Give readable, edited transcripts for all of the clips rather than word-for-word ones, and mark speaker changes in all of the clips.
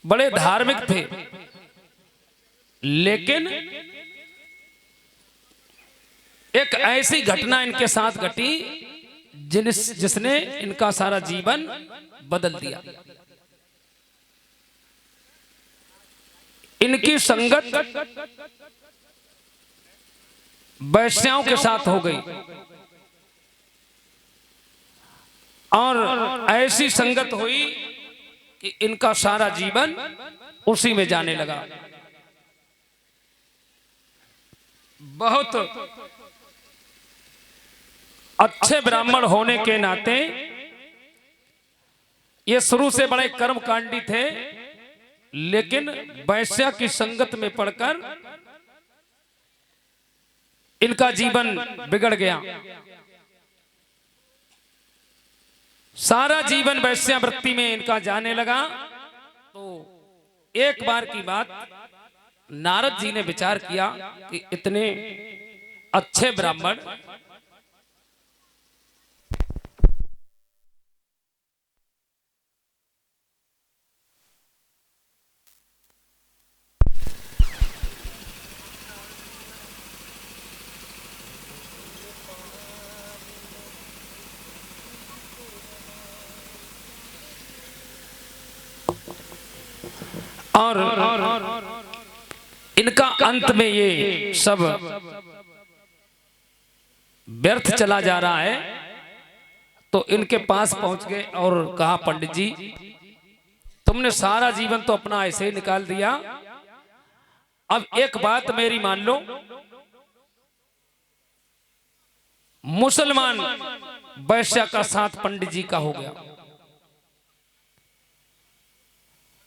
Speaker 1: बड़े धार्मिक थे, लेकिन एक ऐसी घटना इनके साथ घटी जिसने इनका सारा जीवन बदल दिया। इनकी संगत वैश्याओं के साथ हो गई और ऐसी संगत हुई कि इनका सारा जीवन उसी में जाने लगा। बहुत अच्छे ब्राह्मण होने के नाते ये शुरू से बड़े कर्मकांडी थे, लेकिन वैश्या की संगत में पड़कर इनका जीवन बिगड़ गया। सारा जीवन वैश्यावृत्ति में इनका जाने लगा। तो एक बार की बात, नारद जी ने विचार किया कि इतने अच्छे ब्राह्मण और इनका अंत में ये सब व्यर्थ चला जा रहा है, तो इनके पास पहुंच गए और कहा, पंडित जी तुमने सारा जीवन तो अपना ऐसे ही निकाल दिया, अब एक बात मेरी मान लो, मुसलमान वैश्या का साथ पंडित जी का हो गया।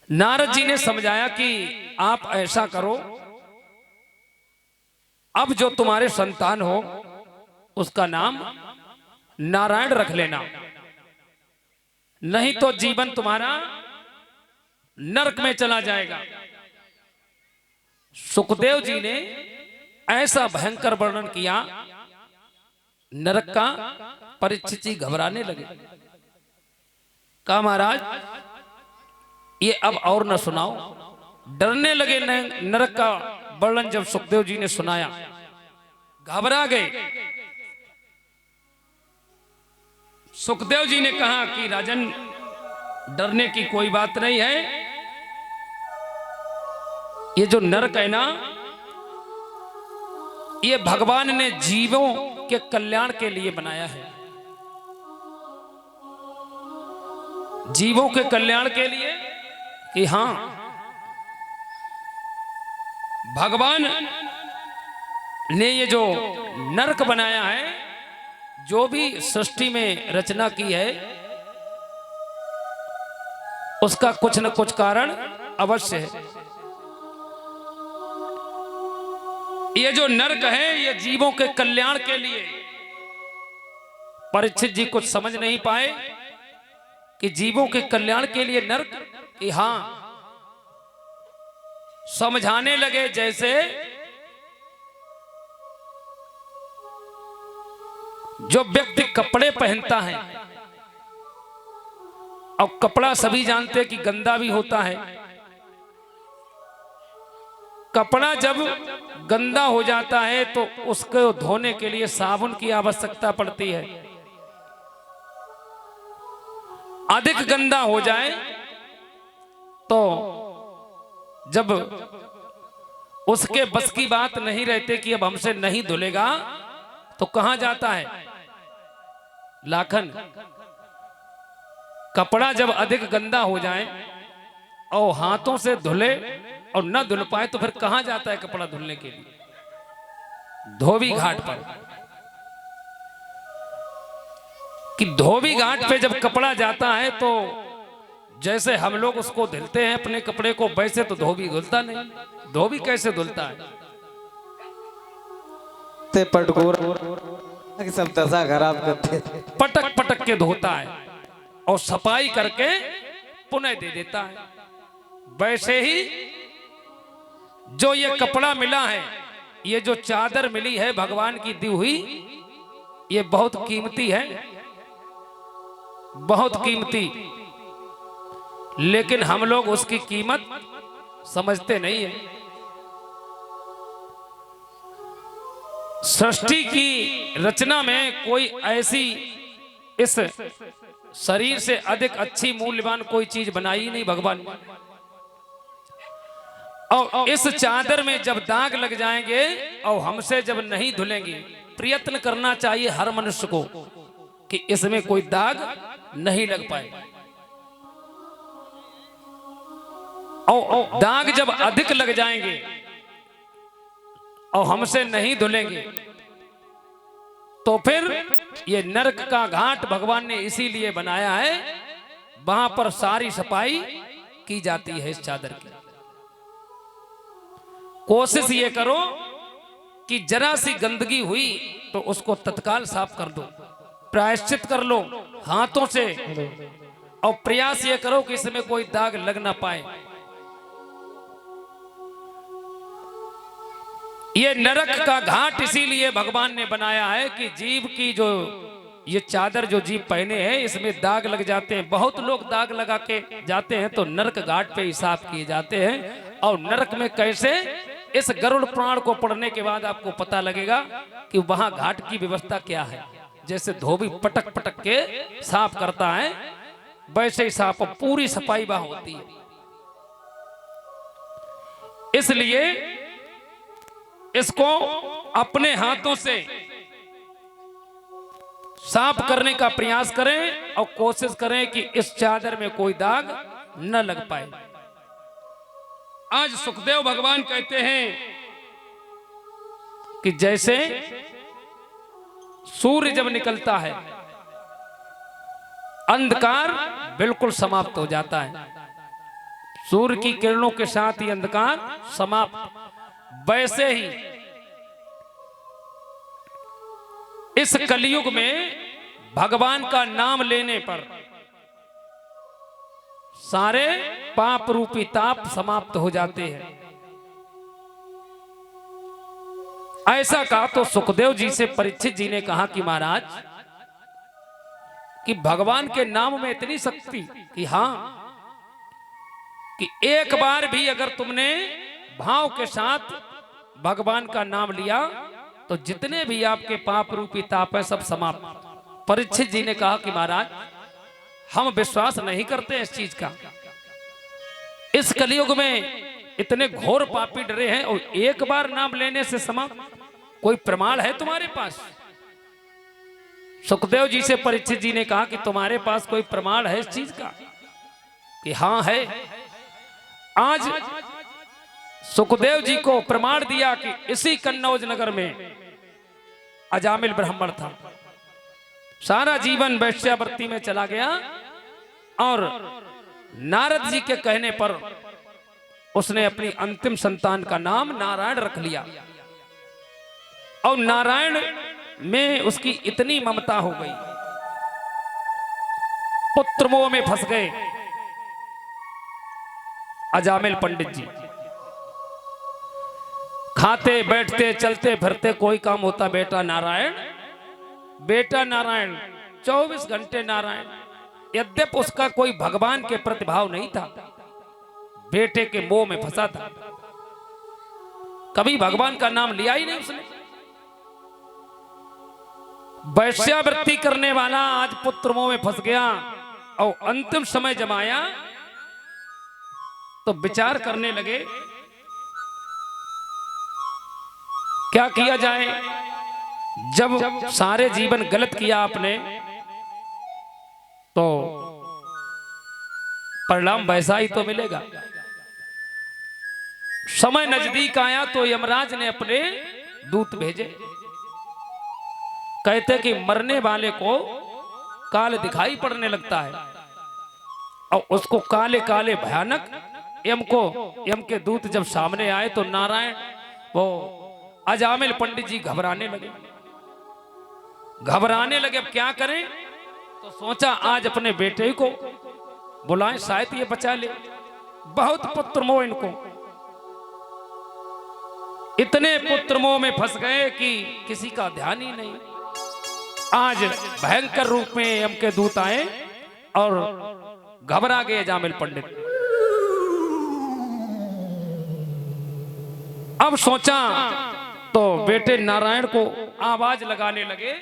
Speaker 1: नारद जी ने समझाया कि आप ऐसा करो, अब जो तुम्हारे संतान हो उसका नाम नारायण रख लेना, नहीं तो जीवन तुम्हारा नरक में चला जाएगा। सुखदेव जी ने ऐसा भयंकर वर्णन किया नरक का, परीक्षित जी घबराने लगे। कहा, महाराज ये अब और न सुनाओ। डरने लगे नरक का वर्णन जब सुखदेव जी ने सुनाया, घबरा गए। सुखदेव जी ने कहा कि राजन, डरने की कोई बात नहीं है, ये जो नरक है ना, ये भगवान ने जीवों के कल्याण के लिए बनाया है, जीवों के कल्याण के लिए। कि हां, भगवान ने ये जो नरक बनाया है, जो भी सृष्टि में रचना की है, उसका कुछ न कुछ कारण अवश्य है। ये जो नरक है, ये जीवों के कल्याण के लिए। परीक्षित जी कुछ समझ नहीं पाए कि जीवों के कल्याण के लिए नरक। कि हां, समझाने लगे, जैसे जो व्यक्ति कपड़े पहनता है, और कपड़ा सभी जानते हैं कि गंदा भी होता है, कपड़ा जब गंदा हो जाता है तो उसको धोने के लिए साबुन की आवश्यकता पड़ती है। अधिक गंदा हो जाए तो जब उसके बस की बात नहीं रहती कि अब हमसे नहीं धुलेगा, तो कहां जाता है? लाखन। कपड़ा जब अधिक गंदा हो जाए और हाथों से धुले और न धुल पाए, तो फिर कहां जाता है कपड़ा धुलने के लिए? धोबी घाट पर। कि धोबी घाट पे जब कपड़ा जाता है तो जैसे हम लोग उसको धुलते हैं अपने कपड़े को, वैसे तो धोबी धुलता नहीं। धोबी कैसे धुलता है?
Speaker 2: ते पटकोर सब दशा खराब करते,
Speaker 1: पटक पटक के धोता है और सफाई करके पुनः दे देता है। वैसे ही जो ये कपड़ा मिला है, ये जो चादर मिली है भगवान की दी हुई, ये बहुत कीमती है, बहुत कीमती। लेकिन हम लोग उसकी कीमत समझते नहीं है। सृष्टि की रचना में कोई ऐसी इस शरीर से अधिक अच्छी मूल्यवान कोई चीज बनाई नहीं भगवान ने। और इस चादर में जब दाग लग जाएंगे और हमसे जब नहीं धुलेंगे, प्रयत्न करना चाहिए हर मनुष्य को कि इसमें कोई दाग नहीं लग पाए। और दाग जब अधिक लग जाएंगे और हमसे नहीं धुलेंगे तो फिर ये नरक का घाट भगवान ने इसीलिए बनाया है, वहां पर सारी सफाई की जाती है इस चादर की। कोशिश ये करो कि जरा सी गंदगी हुई तो उसको तत्काल साफ कर दो, प्रायश्चित कर लो हाथों से, और प्रयास ये करो कि इसमें कोई दाग लग ना पाए। ये नरक का घाट इसीलिए भगवान ने बनाया है कि जीव की जो ये चादर जो जीव पहने हैं इसमें दाग लग जाते हैं। बहुत लोग दाग लगा के जाते हैं तो नरक घाट पे ही साफ किए जाते हैं। और नरक में कैसे, इस गरुड़ पुराण को पढ़ने के बाद आपको पता लगेगा कि वहां घाट की व्यवस्था क्या है। जैसे धोबी पटक पटक के साफ करता है वैसे ही साफ पूरी सफाई वहां होती है। इसलिए इसको अपने हाथों से साफ करने का प्रयास करें और कोशिश करें कि इस चादर में कोई दाग न लग पाए। आज सुखदेव भगवान कहते हैं कि जैसे सूर्य जब निकलता है अंधकार बिल्कुल समाप्त हो जाता है, सूर्य की किरणों के साथ ही अंधकार समाप्त। वैसे ही इस कलयुग में भगवान का नाम लेने पर सारे पाप रूपी ताप समाप्त हो जाते हैं। ऐसा कहा तो सुखदेव जी से परीक्षित जी ने कहा कि महाराज कि भगवान के नाम में इतनी शक्ति कि हां कि एक बार भी अगर तुमने भाव के साथ भगवान का नाम लिया तो जितने भी आपके पाप रूपी ताप है सब समाप्त। परीक्षित जी ने कहा कि महाराज हम विश्वास नहीं करते इस चीज का, इस कलयुग में इतने घोर पापी डरे हैं और एक बार नाम लेने से समाप्त, कोई प्रमाण है तुम्हारे पास? सुखदेव जी से परीक्षित जी ने कहा कि तुम्हारे पास कोई प्रमाण है इस चीज का? कि हां है। आज सुखदेव जी को प्रमाण दिया कि इसी कन्नौज नगर में अजामिल ब्राह्मण था, सारा जीवन वैश्यावृत्ति में चला गया और नारद जी के कहने पर उसने अपनी अंतिम संतान का नाम नारायण रख लिया और नारायण में उसकी इतनी ममता हो गई, पुत्र मोह में फंस गए अजामिल पंडित जी। खाते बैठते चलते फिरते कोई काम होता बेटा नारायण, बेटा नारायण, 24 घंटे नारायण। यद्यप उसका कोई भगवान के प्रतिभाव नहीं था, बेटे के मोह में फंसा था, कभी भगवान का नाम लिया ही नहीं उसने। वैश्यावृत्ति करने वाला आज पुत्र मोह में फंस गया और अंतिम समय जब आया तो विचार करने लगे क्या किया जाए। जब सारे जीवन गलत किया आपने तो परिणाम वैसा ही तो मिलेगा। समय नजदीक आया तो यमराज ने अपने दूत भेजे, कहते कि मरने वाले को काल दिखाई पड़ने लगता है और उसको काले काले भयानक यम के दूत जब सामने आए तो नारायण वो अजामिल पंडित जी घबराने लगे। अब क्या करें, तो सोचा आज अपने बेटे को बुलाएं, शायद ये बचा ले। बहुत पुत्र मोह इनको, इतने पुत्र मोह में फंस गए कि किसी का ध्यान ही नहीं। आज भयंकर रूप में यम के दूत आए और घबरा गए अजामिल पंडित। अब सोचा तो बेटे नारायण को आवाज लगाने लगे।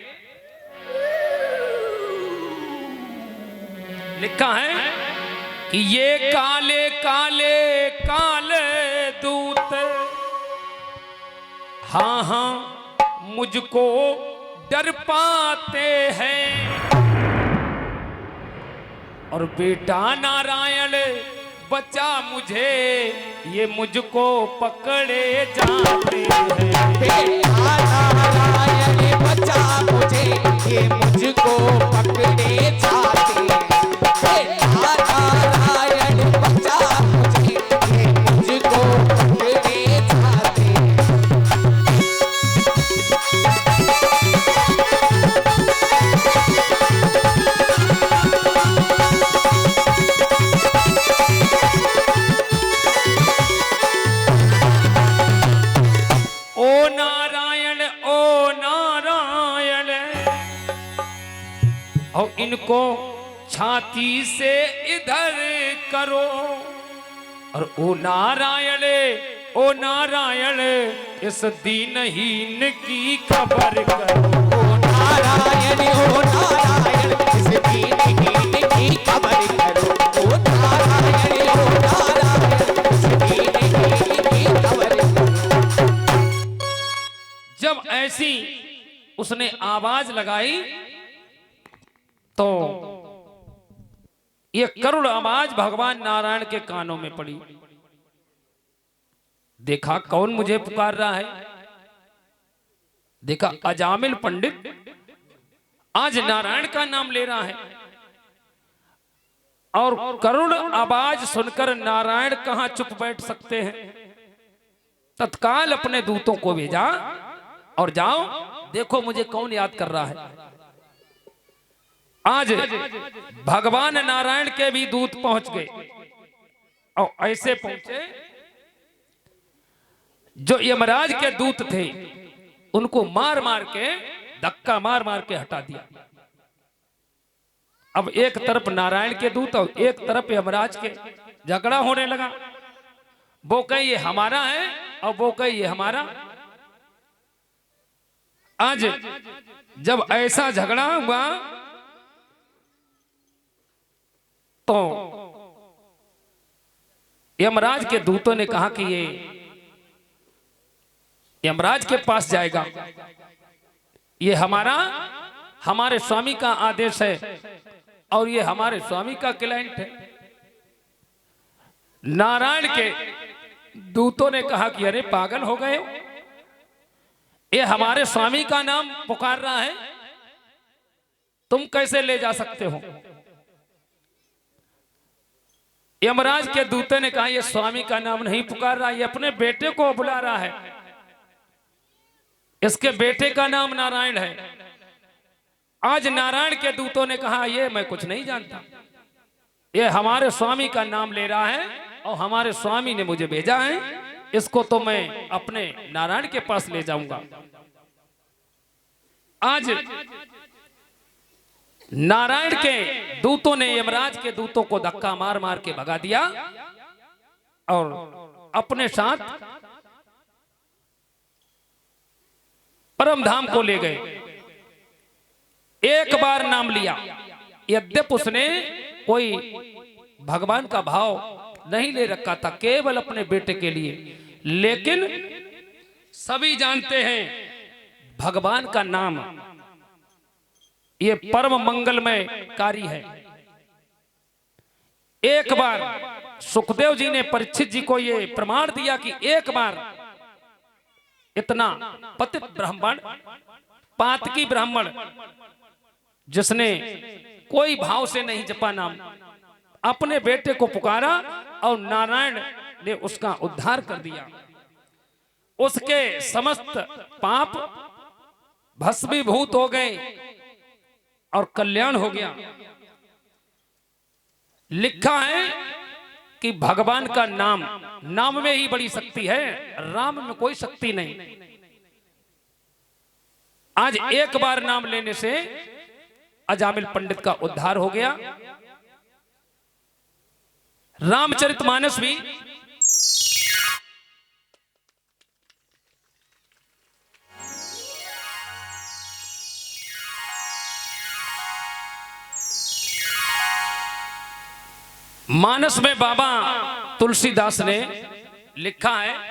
Speaker 1: लिखा है कि ये काले काले काले दूत, हाँ हाँ मुझको डर पाते हैं, और बेटा नारायण बचा मुझे, ये मुझको पकड़े जाते हैं।
Speaker 2: बेटा नारायण बचा मुझे, ये मुझको पकड़े जाते हैं। बेटा नारायण बचा मुझे, ये मुझको पकड़े जाते हैं।
Speaker 1: और इनको छाती से इधर करो, और ओ नारायण इस दीनहीन की खबर करो।
Speaker 2: ओ नारायण इस दीनहीन की खबर करो। ओ नारायण इस दीनहीन की खबर करो।
Speaker 1: जब ऐसी उसने आवाज लगाई तो ये करुण आवाज भगवान नारायण के कानों में पड़ी। देखा कौन मुझे पुकार रहा है। देखा अजामिल पंडित आज नारायण का नाम ले रहा है, और करुण आवाज सुनकर नारायण कहां चुप बैठ सकते हैं। तत्काल अपने दूतों को भेजा, और जाओ देखो मुझे कौन याद कर रहा है। आज भगवान नारायण के भी दूत पहुंच गए, और ऐसे पहुंचे जो यमराज के दूत थे उनको मार मार के, धक्का मार मार के हटा दिया। अब एक तरफ नारायण के दूत और एक तरफ यमराज के, झगड़ा होने लगा। वो कहे ये हमारा है और वो कहे ये हमारा। आज जब ऐसा झगड़ा हुआ तो यमराज के दूतों ने कहा कि ये यमराज के पास जाएगा, ये हमारे स्वामी का आदेश है, और ये हमारे स्वामी का क्लाइंट है। नारायण के दूतों ने कहा कि अरे पागल हो गए हो, ये हमारे स्वामी का नाम पुकार रहा है, तुम कैसे ले जा सकते हो। यमराज के दूतों ने कहा ये स्वामी का नाम नहीं पुकार रहा, ये अपने बेटे को बुला रहा है, इसके बेटे का नाम नारायण है। आज नारायण के दूतों ने कहा ये मैं कुछ नहीं जानता, ये हमारे स्वामी का नाम ले रहा है और हमारे स्वामी ने मुझे भेजा है, इसको तो मैं अपने नारायण के पास ले जाऊंगा। आज नारायण के दूतों ने यमराज के दूतों को धक्का मार मार के भगा दिया, और अपने साथ परम धाम को ले गए। एक बार नाम लिया, यद्यप उसने कोई भगवान का भाव नहीं ले रखा था, केवल अपने बेटे के लिए, लेकिन सभी जानते हैं भगवान का नाम ये परम मंगलमय कार्य है। एक बार सुखदेव जी ने परीक्षित जी को ये प्रमाण दिया कि एक बार इतना पतित ब्राह्मण, पातकी ब्राह्मण, जिसने कोई भाव से नहीं जपा नाम, अपने बेटे को पुकारा और नारायण ने उसका उद्धार कर दिया, उसके समस्त पाप भस्मीभूत हो गए और कल्याण हो गया। लिखा है कि भगवान का नाम में ही बड़ी शक्ति है, राम में कोई शक्ति नहीं। आज एक बार नाम लेने से अजामिल पंडित का उद्धार हो गया। रामचरितमानस भी मानस में बाबा तुलसीदास ने लिखा है